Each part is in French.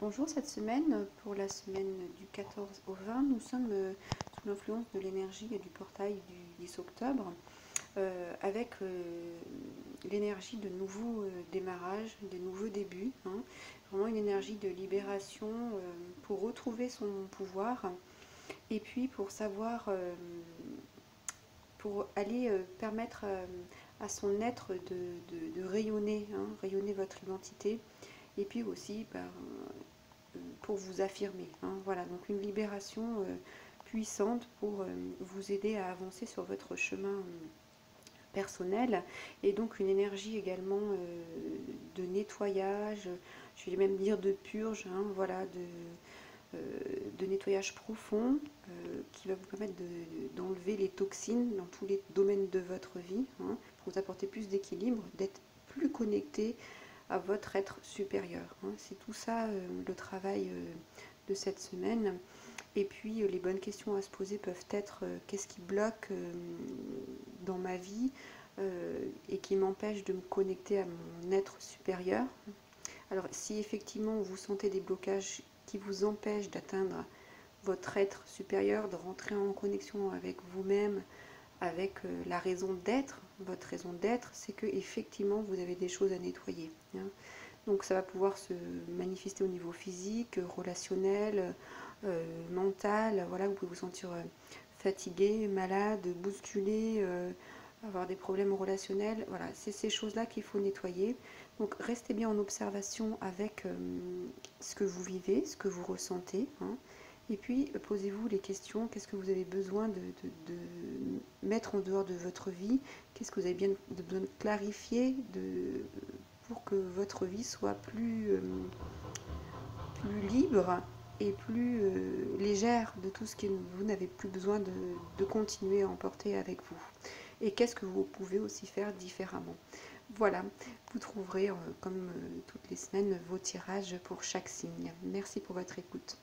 Bonjour, cette semaine, pour la semaine du 14 au 20, nous sommes sous l'influence de l'énergie du portail du 10 octobre, avec l'énergie de nouveaux démarrages, de nouveaux débuts, hein. Vraiment une énergie de libération pour retrouver son pouvoir, et puis pour savoir, pour aller permettre à son être de rayonner, hein, rayonner votre identité, et puis aussi pour vous affirmer, hein. Voilà, donc une libération puissante pour vous aider à avancer sur votre chemin personnel, et donc une énergie également de nettoyage, je vais même dire de purge, hein, voilà, de nettoyage profond qui va vous permettre d'enlever les toxines dans tous les domaines de votre vie, hein, pour vous apporter plus d'équilibre, d'être plus connecté à votre être supérieur, hein. C'est tout ça le travail de cette semaine. Et puis les bonnes questions à se poser peuvent être qu'est-ce qui bloque dans ma vie et qui m'empêche de me connecter à mon être supérieur. Alors si effectivement vous sentez des blocages qui vous empêchent d'atteindre votre être supérieur, de rentrer en connexion avec vous-même, avec la raison d'être, votre raison d'être, c'est que effectivement vous avez des choses à nettoyer, hein. Donc ça va pouvoir se manifester au niveau physique, relationnel, mental. Voilà, vous pouvez vous sentir fatigué, malade, bousculé, avoir des problèmes relationnels. Voilà, c'est ces choses-là qu'il faut nettoyer. Donc restez bien en observation avec ce que vous vivez, ce que vous ressentez, hein. Et puis posez-vous les questions, qu'est-ce que vous avez besoin de mettre en dehors de votre vie, qu'est-ce que vous avez besoin de clarifier pour que votre vie soit plus libre et plus légère de tout ce que vous n'avez plus besoin de continuer à emporter avec vous. Et qu'est-ce que vous pouvez aussi faire différemment. Voilà, vous trouverez comme toutes les semaines vos tirages pour chaque signe. Merci pour votre écoute.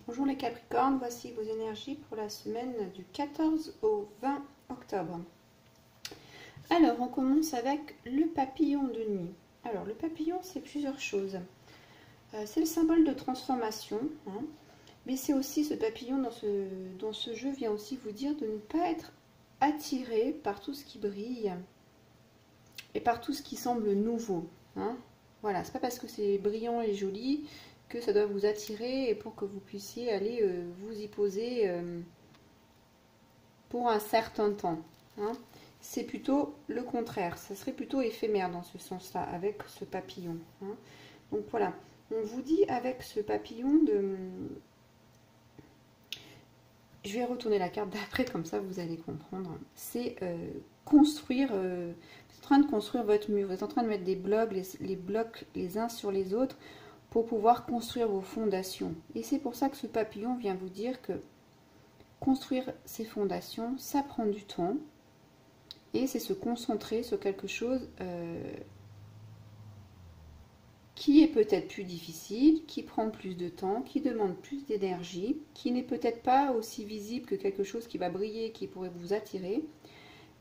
Bonjour les Capricornes, voici vos énergies pour la semaine du 14 au 20 octobre. Alors, on commence avec le papillon de nuit. Alors, le papillon, c'est plusieurs choses. C'est le symbole de transformation, hein, mais c'est aussi ce papillon dans ce jeu vient aussi vous dire de ne pas être attiré par tout ce qui brille et par tout ce qui semble nouveau, hein. Voilà, c'est pas parce que c'est brillant et joli que ça doit vous attirer et pour que vous puissiez aller vous y poser pour un certain temps, hein. C'est plutôt le contraire, ça serait plutôt éphémère dans ce sens-là, avec ce papillon, hein. Donc voilà, on vous dit avec ce papillon de... Je vais retourner la carte d'après, comme ça vous allez comprendre. C'est construire, vous êtes en train de construire votre mur, vous êtes en train de mettre des blocs, les blocs les uns sur les autres, pour pouvoir construire vos fondations. Et c'est pour ça que ce papillon vient vous dire que construire ces fondations, ça prend du temps. Et c'est se concentrer sur quelque chose qui est peut-être plus difficile, qui prend plus de temps, qui demande plus d'énergie, qui n'est peut-être pas aussi visible que quelque chose qui va briller, qui pourrait vous attirer,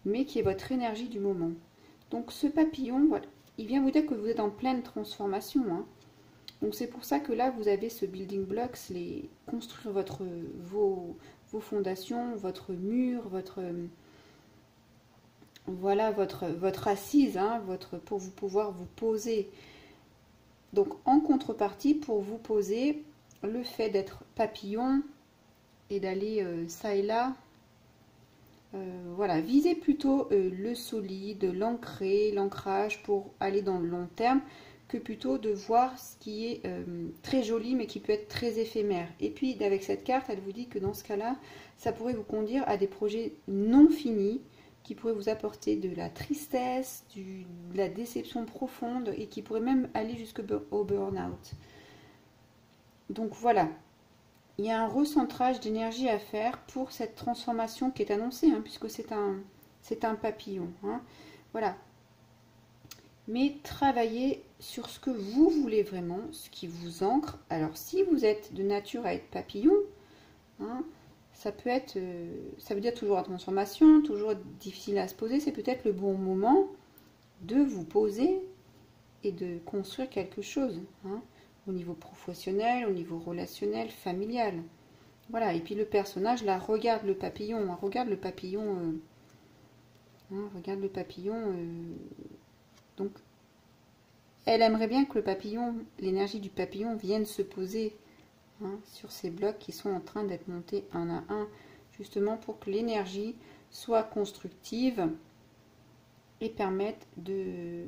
mais qui est votre énergie du moment. Donc ce papillon, voilà, il vient vous dire que vous êtes en pleine transformation, hein. Donc c'est pour ça que là, vous avez ce building blocks, construire vos fondations, votre mur, voilà votre assise, hein, pour vous pouvoir vous poser. Donc en contrepartie, pour vous poser, le fait d'être papillon et d'aller ça et là, voilà, visez plutôt le solide, l'ancré, l'ancrage pour aller dans le long terme, que plutôt de voir ce qui est très joli mais qui peut être très éphémère. Et puis avec cette carte, elle vous dit que dans ce cas-là, ça pourrait vous conduire à des projets non finis, qui pourrait vous apporter de la tristesse, de la déception profonde et qui pourrait même aller jusqu'au burn-out. Donc voilà, il y a un recentrage d'énergie à faire pour cette transformation qui est annoncée, hein, puisque c'est un papillon, hein. Voilà. Mais travaillez sur ce que vous voulez vraiment, ce qui vous ancre. Alors si vous êtes de nature à être papillon, hein, ça peut être, ça veut dire toujours la transformation, toujours difficile à se poser. C'est peut-être le bon moment de vous poser et de construire quelque chose, hein, au niveau professionnel, au niveau relationnel, familial. Voilà, et puis le personnage, là, regarde le papillon, hein, regarde le papillon, regarde le papillon. Donc, elle aimerait bien que le papillon, l'énergie du papillon vienne se poser, hein, sur ces blocs qui sont en train d'être montés un à un, justement pour que l'énergie soit constructive et permette de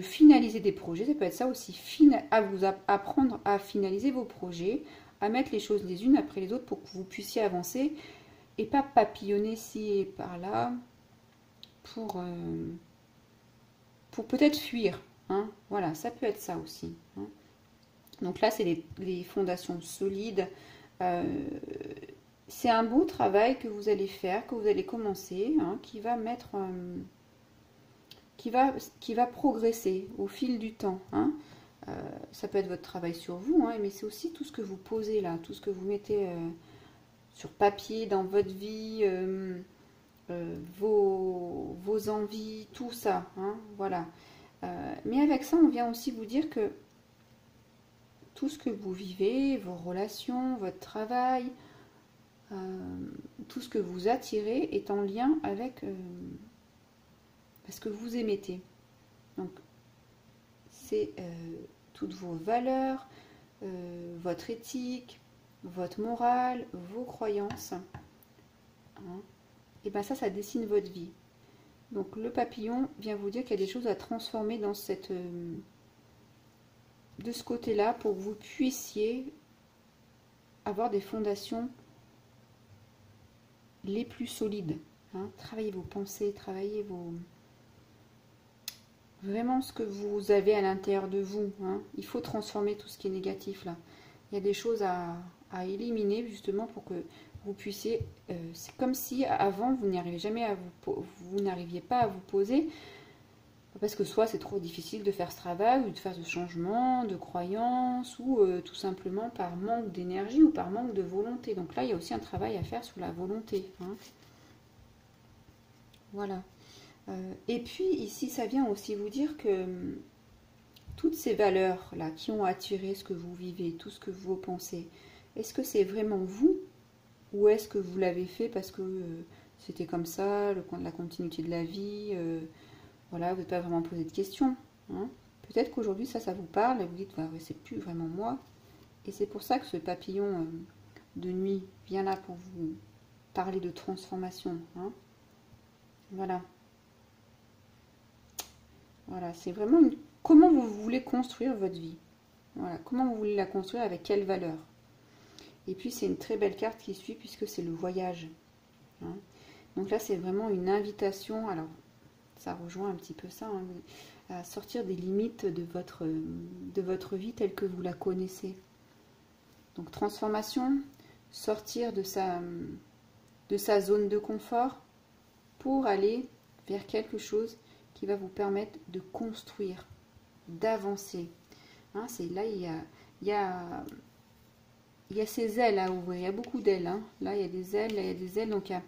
finaliser des projets. Ça peut être ça aussi, à vous apprendre à finaliser vos projets, à mettre les choses les unes après les autres pour que vous puissiez avancer et pas papillonner ci et par là pour peut-être fuir, hein. Voilà, ça peut être ça aussi, hein. Donc là, c'est les fondations solides. C'est un beau travail que vous allez faire, que vous allez commencer, hein, qui va mettre... qui va progresser au fil du temps, hein. Ça peut être votre travail sur vous, hein, mais c'est aussi tout ce que vous posez là, tout ce que vous mettez sur papier dans votre vie, vos envies, tout ça, hein, voilà. Mais avec ça, on vient aussi vous dire que tout ce que vous vivez, vos relations, votre travail, tout ce que vous attirez est en lien avec ce que vous émettez. Donc, c'est toutes vos valeurs, votre éthique, votre morale, vos croyances. Hein. Et bien ça dessine votre vie. Donc le papillon vient vous dire qu'il y a des choses à transformer dans de ce côté-là pour que vous puissiez avoir des fondations les plus solides. Hein. Travaillez vos pensées, travaillez vraiment ce que vous avez à l'intérieur de vous, hein. Il faut transformer tout ce qui est négatif là. Il y a des choses à éliminer justement pour que vous puissiez... c'est comme si avant vous n'arriviez jamais vous n'arriviez pas à vous poser, parce que soit c'est trop difficile de faire ce travail ou de faire ce changement de croyance, ou tout simplement par manque d'énergie ou par manque de volonté. Donc là il y a aussi un travail à faire sur la volonté, hein. Voilà. Et puis ici ça vient aussi vous dire que toutes ces valeurs là qui ont attiré ce que vous vivez, tout ce que vous pensez, est-ce que c'est vraiment vous, ou est-ce que vous l'avez fait parce que c'était comme ça, la continuité de la vie, voilà, vous n'avez pas vraiment posé de questions, hein. Peut-être qu'aujourd'hui ça vous parle et vous dites ouais, c'est plus vraiment moi, et c'est pour ça que ce papillon de nuit vient là pour vous parler de transformation, hein. Voilà. Voilà, c'est vraiment comment vous voulez construire votre vie. Voilà, comment vous voulez la construire, avec quelle valeur. Et puis c'est une très belle carte qui suit puisque c'est le voyage, hein. Donc là c'est vraiment une invitation, alors ça rejoint un petit peu ça, hein, à sortir des limites de votre vie telle que vous la connaissez. Donc transformation, sortir de sa zone de confort pour aller vers quelque chose qui va vous permettre de construire, d'avancer, hein. C'est là il y a ces ailes à ouvrir, il y a beaucoup d'ailes, hein. Là il y a des ailes, là il y a des ailes, donc il y a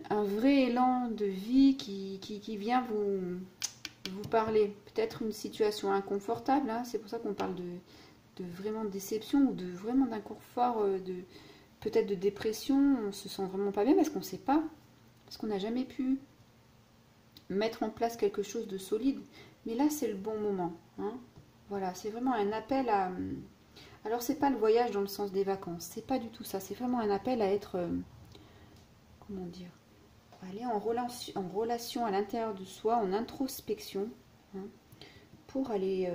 un vrai élan de vie qui vient vous parler. Peut-être une situation inconfortable, hein. C'est pour ça qu'on parle de vraiment déception, ou de vraiment d'inconfort, peut-être de dépression. On se sent vraiment pas bien parce qu'on ne sait pas, parce qu'on n'a jamais pu mettre en place quelque chose de solide. Mais là c'est le bon moment, hein. Voilà, c'est vraiment un appel à... Alors c'est pas le voyage dans le sens des vacances, c'est pas du tout ça, c'est vraiment un appel à être, comment dire, aller en relation à l'intérieur de soi, en introspection, hein, pour aller,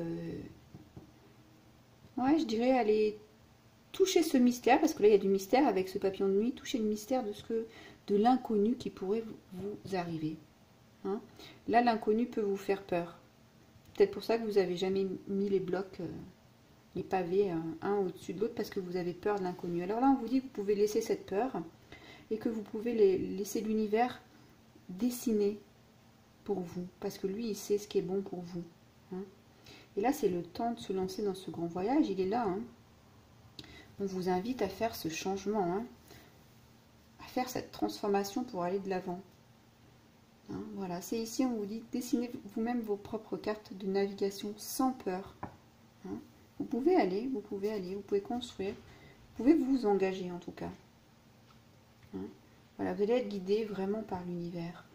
ouais, je dirais aller toucher ce mystère, parce que là il y a du mystère avec ce papillon de nuit, toucher le mystère de l'inconnu qui pourrait vous arriver, hein. Là l'inconnu peut vous faire peur, peut-être pour ça que vous n'avez jamais mis les blocs, les pavés un au-dessus de l'autre, parce que vous avez peur de l'inconnu. Alors là on vous dit que vous pouvez laisser cette peur et que vous pouvez laisser l'univers dessiner pour vous, parce que lui il sait ce qui est bon pour vous, hein. Et là c'est le temps de se lancer dans ce grand voyage, il est là, hein. On vous invite à faire ce changement, hein, à faire cette transformation pour aller de l'avant, Hein, voilà, c'est ici, on vous dit, dessinez vous-même vos propres cartes de navigation sans peur. Hein. Vous pouvez aller, vous pouvez construire, vous pouvez vous engager en tout cas. Hein. Voilà, vous allez être guidé vraiment par l'univers.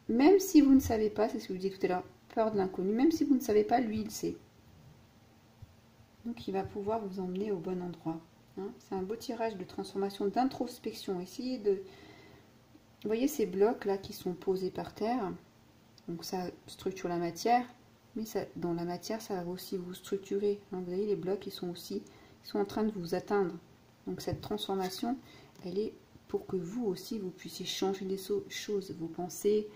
Même si vous ne savez pas, c'est ce que je vous disais tout à l'heure, peur de l'inconnu, même si vous ne savez pas, lui, il sait. Donc, il va pouvoir vous emmener au bon endroit. Hein. C'est un beau tirage de transformation, d'introspection. Essayez de... Vous voyez ces blocs-là qui sont posés par terre. Donc, ça structure la matière. Mais ça, dans la matière, ça va aussi vous structurer. Hein. Vous voyez, les blocs, ils sont en train de vous atteindre. Donc, cette transformation, elle est pour que vous aussi, vous puissiez changer des choses. Vos pensées,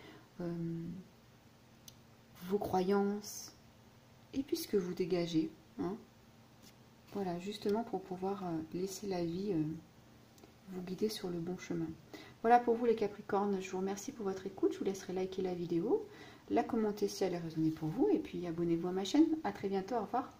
vos croyances. Et puis, ce que vous dégagez. Hein. Voilà, justement pour pouvoir laisser la vie vous guider sur le bon chemin. Voilà pour vous les Capricornes, je vous remercie pour votre écoute, je vous laisserai liker la vidéo, la commenter si elle est raisonnée pour vous, et puis abonnez-vous à ma chaîne. À très bientôt, au revoir.